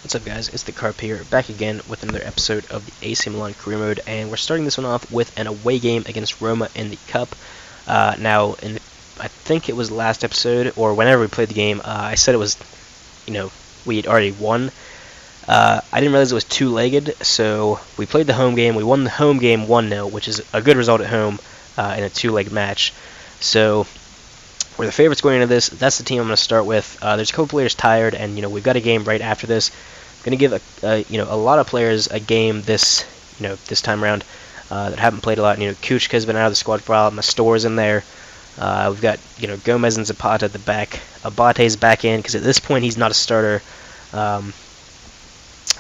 What's up, guys? It's the Carp here, back again with another episode of the AC Milan career mode, and we're starting this one off with an away game against Roma in the Cup. I think it was last episode, or whenever we played the game, I said it was, we had already won. I didn't realize it was two-legged, so we played the home game. We won the home game 1-0, which is a good result at home in a two-leg match. So we're the favorites going into this. That's the team I'm going to start with. There's a couple players tired, and we've got a game right after this. I'm going to give a lot of players a game this time around that haven't played a lot. Kuchka's been out of the squad for a while. Mastor's in there. We've got Gomez and Zapata at the back. Abate's back in because at this point he's not a starter. And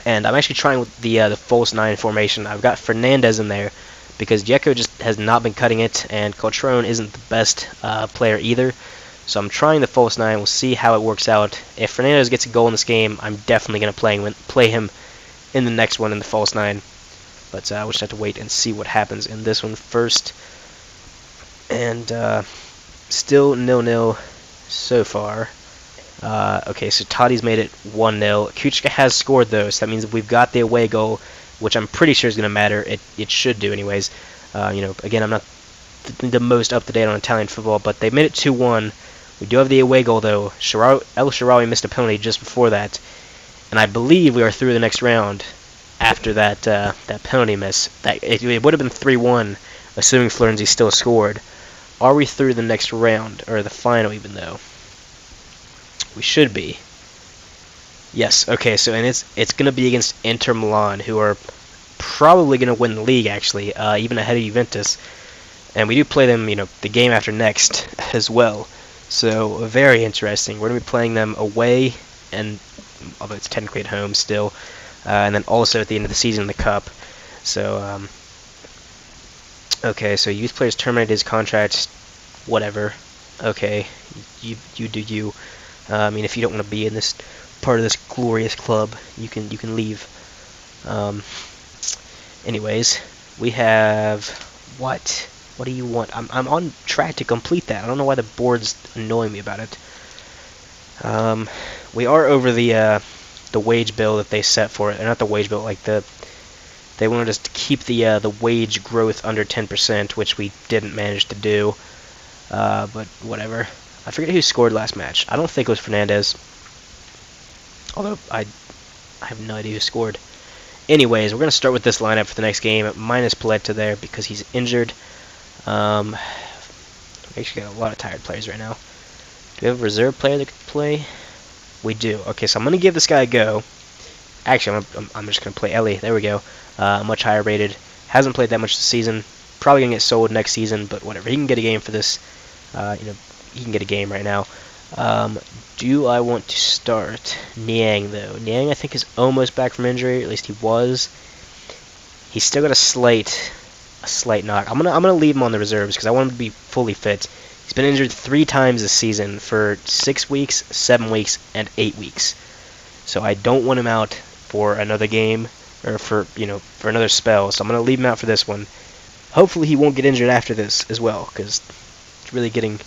I'm actually trying with the false 9 formation. I've got Fernandez in there because Dzeko just has not been cutting it, and Coltrone isn't the best player either. So I'm trying the false 9. We'll see how it works out. If Fernandez gets a goal in this game, I'm definitely going to play him in the next one in the false 9. But we'll just have to wait and see what happens in this one first. And still 0-0 so far. Okay, so Toddy's made it 1-0. Kuchka has scored, though, so that means we've got the away goal, which I'm pretty sure is going to matter. It should do anyways. Again, I'm not the most up-to-date on Italian football, but they made it 2-1. We do have the away goal, though. El Shaarawy missed a penalty just before that, and I believe we are through the next round after that penalty miss. It would have been 3-1, assuming Florenzi still scored. Are we through the next round, or the final even, though? We should be. Yes, okay, so and it's going to be against Inter Milan, who are probably going to win the league, actually, even ahead of Juventus. And we do play them, the game after next as well. So, very interesting. We're going to be playing them away, and although it's technically at home still, and then also at the end of the season in the Cup. So, okay, so youth players terminated his contract, whatever. Okay, you do you. If you don't want to be in this part of this glorious club, you can leave. Anyways, we have what? What do you want? I'm on track to complete that. I don't know why the board's annoying me about it. We are over the wage bill that they set for it, and not the wage bill, like they wanted us to keep the wage growth under 10%, which we didn't manage to do. But whatever. I forget who scored last match. I don't think it was Fernandez. Although I have no idea who scored. Anyways, we're going to start with this lineup for the next game, minus Paletta there because he's injured. We actually got a lot of tired players right now. Do we have a reserve player that could play? We do. Okay, so I'm going to give this guy a go. Actually, I'm just going to play Ellie. There we go. Much higher rated. Hasn't played that much this season. Probably going to get sold next season, but whatever. He can get a game for this. He can get a game right now. Do I want to start Niang, though? Niang, I think, is almost back from injury. At least he was. He's still got a slight knock. I'm gonna leave him on the reserves because I want him to be fully fit. He's been injured 3 times this season for 6 weeks, 7 weeks, and 8 weeks. So I don't want him out for another game or for another spell. So I'm gonna leave him out for this one. Hopefully he won't get injured after this as well, because it's really getting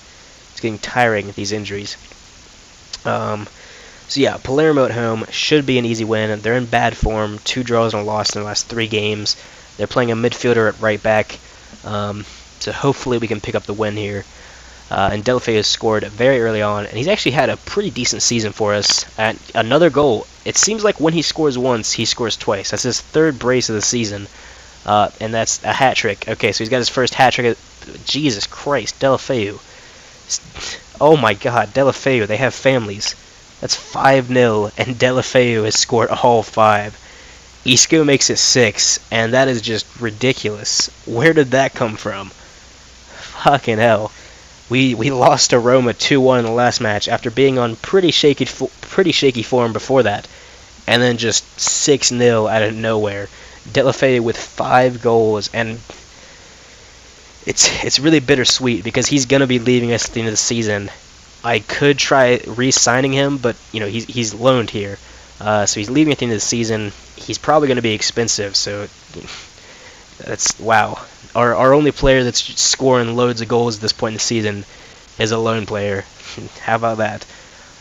tiring, these injuries. So yeah, Palermo at home should be an easy win. They're in bad form, 2 draws and a loss in the last 3 games. They're playing a midfielder at right back, so hopefully we can pick up the win here. And Delafeu has scored very early on, and he's actually had a pretty decent season for us. At another goal. It seems like when he scores once, he scores twice. That's his 3rd brace of the season, and that's a hat trick. Okay, so he's got his first hat trick. Jesus Christ, Delafeu. Oh my God, Delafeu. They have families. That's 5-0, and Delafeu has scored all 5. Isco makes it 6, and that is just ridiculous. Where did that come from? Fucking hell. We lost to Roma 2-1 in the last match after being on pretty shaky form before that, and then just 6-0 out of nowhere. Delafeu with 5 goals, and it's really bittersweet because he's gonna be leaving us at the end of the season. I could try re-signing him, but he's loaned here, so he's leaving at the end of the season. He's probably going to be expensive, so that's wow. Our only player that's scoring loads of goals at this point in the season is a loan player. How about that?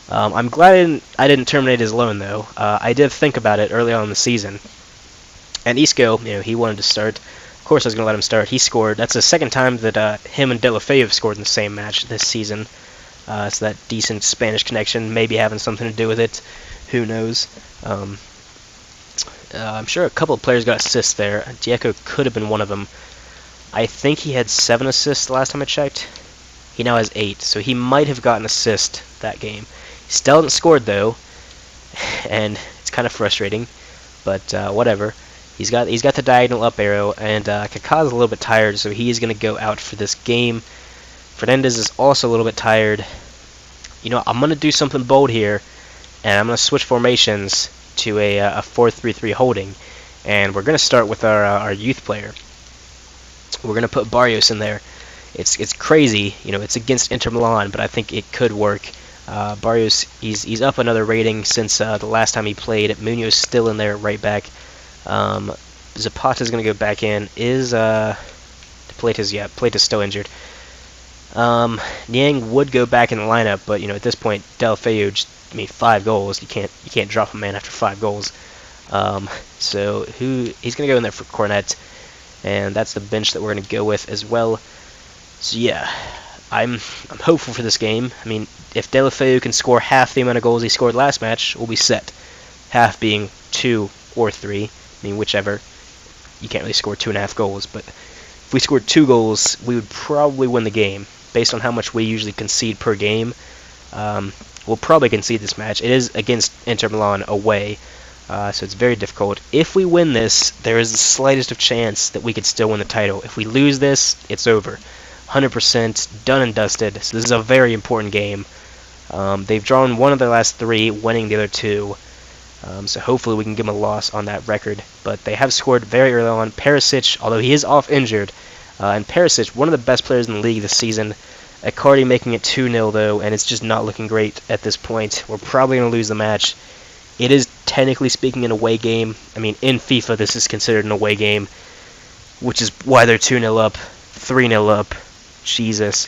I'm glad I didn't terminate his loan though. I did think about it early on in the season, and Isco, he wanted to start. Of course, I was going to let him start. He scored. That's the second time that him and Deulofeu have scored in the same match this season. So that decent Spanish connection maybe having something to do with it. Who knows? I'm sure a couple of players got assists there. Diego could have been one of them. I think he had 7 assists last time I checked. He now has 8, so he might have gotten an assist that game. He still hasn't scored though, and it's kind of frustrating. But whatever. He's got the diagonal up arrow, and Kaká's a little bit tired, so he is going to go out for this game. Fernandez is also a little bit tired. I'm going to do something bold here, and I'm going to switch formations to a 4-3-3 holding, and we're going to start with our youth player. We're going to put Barrios in there. It's crazy, it's against Inter Milan, but I think it could work. Barrios, he's up another rating since the last time he played. Munoz still in there, right back. Zapata's going to go back in. Plata's still injured. Niang would go back in the lineup, but at this point, Deulofeu, 5 goals. You can't drop a man after 5 goals. So he's going to go in there for Cornet, and that's the bench that we're going to go with as well. So yeah, I'm hopeful for this game. If Deulofeu can score half the amount of goals he scored last match, we'll be set. Half being 2 or 3, whichever. You can't really score 2.5 goals, but if we scored 2 goals, we would probably win the game. Based on how much we usually concede per game, we'll probably concede this match. It is against Inter Milan away, so it's very difficult. If we win this, there is the slightest of chance that we could still win the title. If we lose this, it's over. 100% done and dusted. So this is a very important game. They've drawn 1 of their last 3, winning the other 2. So hopefully we can give them a loss on that record. But they have scored very early on. Perisic, although he is off injured, and Perisic, one of the best players in the league this season. Icardi making it 2-0 though, and it's just not looking great at this point. We're probably going to lose the match. It is technically speaking an away game. In FIFA this is considered an away game, which is why they're 2-0 up, 3-0 up. Jesus.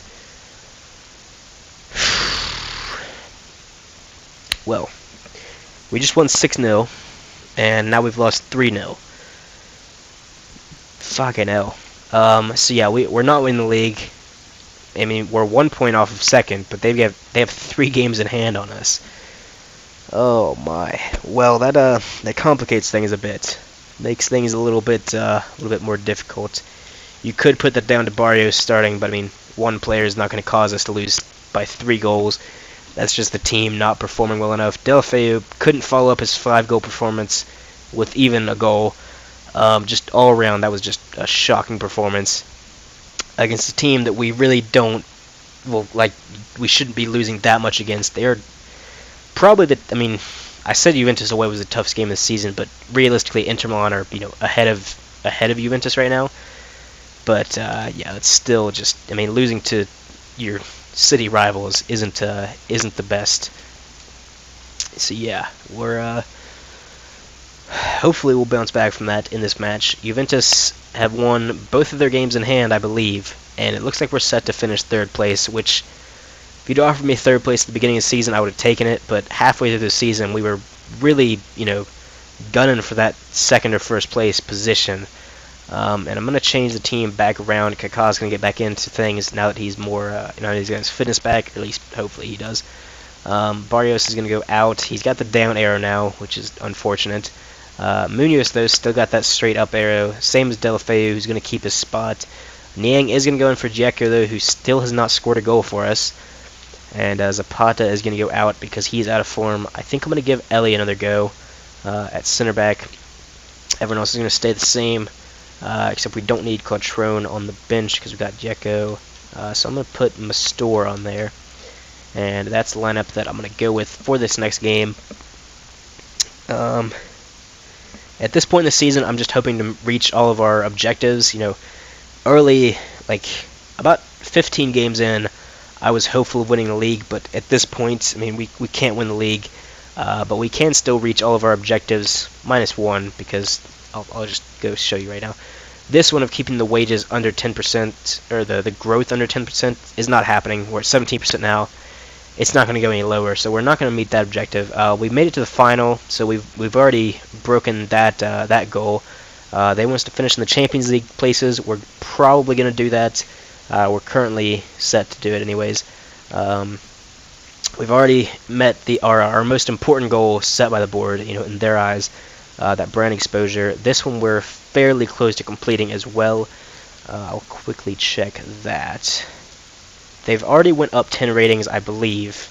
Well, we just won 6-0, and now we've lost 3-0. Fucking hell. So yeah, we're not winning the league. We're 1 point off of second, but they have 3 games in hand on us. Oh my. Well, that complicates things a bit. Makes things a little bit more difficult. You could put that down to Barrios starting, but one player is not going to cause us to lose by 3 goals. That's just the team not performing well enough. Deulofeu couldn't follow up his 5-goal performance with even a goal. Just all around, that was just a shocking performance against a team that we really don't, we shouldn't be losing that much against. They're probably I said Juventus away was the toughest game this season, but realistically, Inter Milan are ahead of Juventus right now. But yeah, it's still just losing to your city rivals isn't the best. So yeah, we're hopefully we'll bounce back from that in this match. Juventus have won both of their games in hand, I believe, and it looks like we're set to finish 3rd place, which if you'd offered me 3rd place at the beginning of the season, I would have taken it, but halfway through the season, we were really, gunning for that 2nd or 1st place position. And I'm going to change the team back around. Kaká's going to get back into things now that he's more, now that he's got his fitness back, at least hopefully he does. Barrios is going to go out. He's got the down arrow now, which is unfortunate. Munoz, though, still got that straight up arrow. Same as Deulofeu, who's going to keep his spot. Niang is going to go in for Diego, though, who still has not scored a goal for us. And Zapata is going to go out because he's out of form. I think I'm going to give Ellie another go at center back. Everyone else is going to stay the same, except we don't need Cotrone on the bench because we've got Diego. So I'm going to put Mastor on there. And that's the lineup that I'm going to go with for this next game. At this point in the season, I'm just hoping to reach all of our objectives. Early, about 15 games in, I was hopeful of winning the league, but at this point, we can't win the league, but we can still reach all of our objectives, -1, because I'll just go show you right now. This one of keeping the wages under 10%, or the growth under 10%, is not happening. We're at 17% now, it's not going to go any lower. So we're not going to meet that objective. We made it to the final, so we've already broken that goal. They want us to finish in the Champions League places. We're probably going to do that. We're currently set to do it anyways. We've already met our most important goal set by the board, in their eyes, that brand exposure. This one we're fairly close to completing as well. I'll quickly check that. They've already went up 10 ratings, I believe.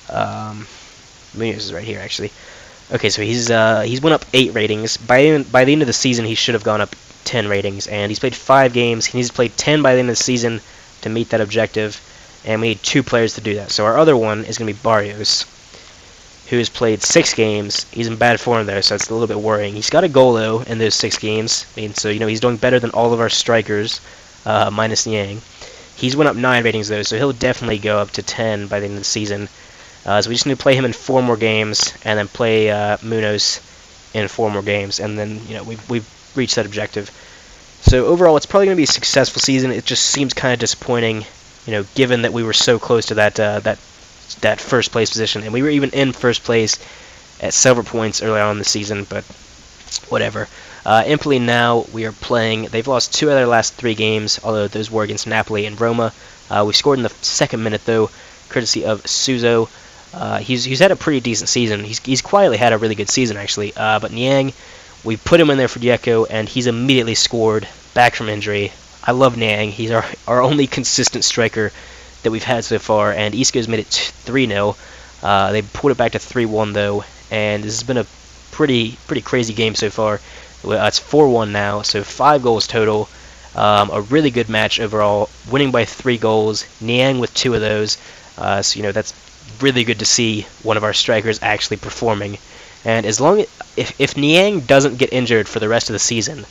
Munoz is right here, actually. Okay, so he's went up 8 ratings. By the end of the season, he should have gone up 10 ratings, and he's played 5 games. He needs to play 10 by the end of the season to meet that objective, and we need 2 players to do that. So our other one is going to be Barrios, who has played 6 games. He's in bad form though, so it's a little bit worrying. He's got a goal though in those 6 games. I mean, so he's doing better than all of our strikers, minus Niang. He's went up 9 ratings though, so he'll definitely go up to 10 by the end of the season. So we just need to play him in 4 more games, and then play Munoz in 4 more games, and then we've reached that objective. So overall, it's probably going to be a successful season. It just seems kind of disappointing, given that we were so close to that first place position, and we were even in first place at several points early on in the season. But whatever. Empoli now, we are playing. They've lost 2 out of their last 3 games, although those were against Napoli and Roma. We scored in the 2nd minute though, courtesy of Suso. He's had a pretty decent season. He's quietly had a really good season actually. But Niang, we put him in there for Dieko, and he's immediately scored back from injury. I love Niang. He's our only consistent striker that we've had so far, and Isco's made it 3-0. They pulled it back to 3-1 though, and this has been a pretty crazy game so far. It's 4-1 now, so 5 goals total. A really good match overall, winning by 3 goals. Niang with 2 of those. So that's really good to see one of our strikers actually performing. And as long if Niang doesn't get injured for the rest of the season,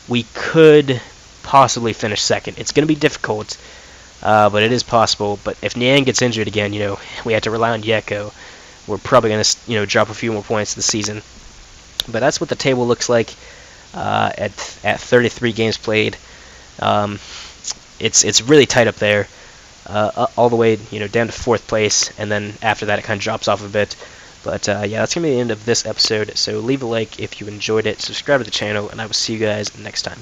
we could possibly finish 2nd. It's going to be difficult, but it is possible. But if Niang gets injured again, we have to rely on Dieko. We're probably going to drop a few more points this season. But that's what the table looks like at 33 games played. It's really tight up there. All the way down to 4th place, and then after that it kind of drops off a bit. But yeah, that's gonna be the end of this episode. So leave a like if you enjoyed it, subscribe to the channel, and I will see you guys next time.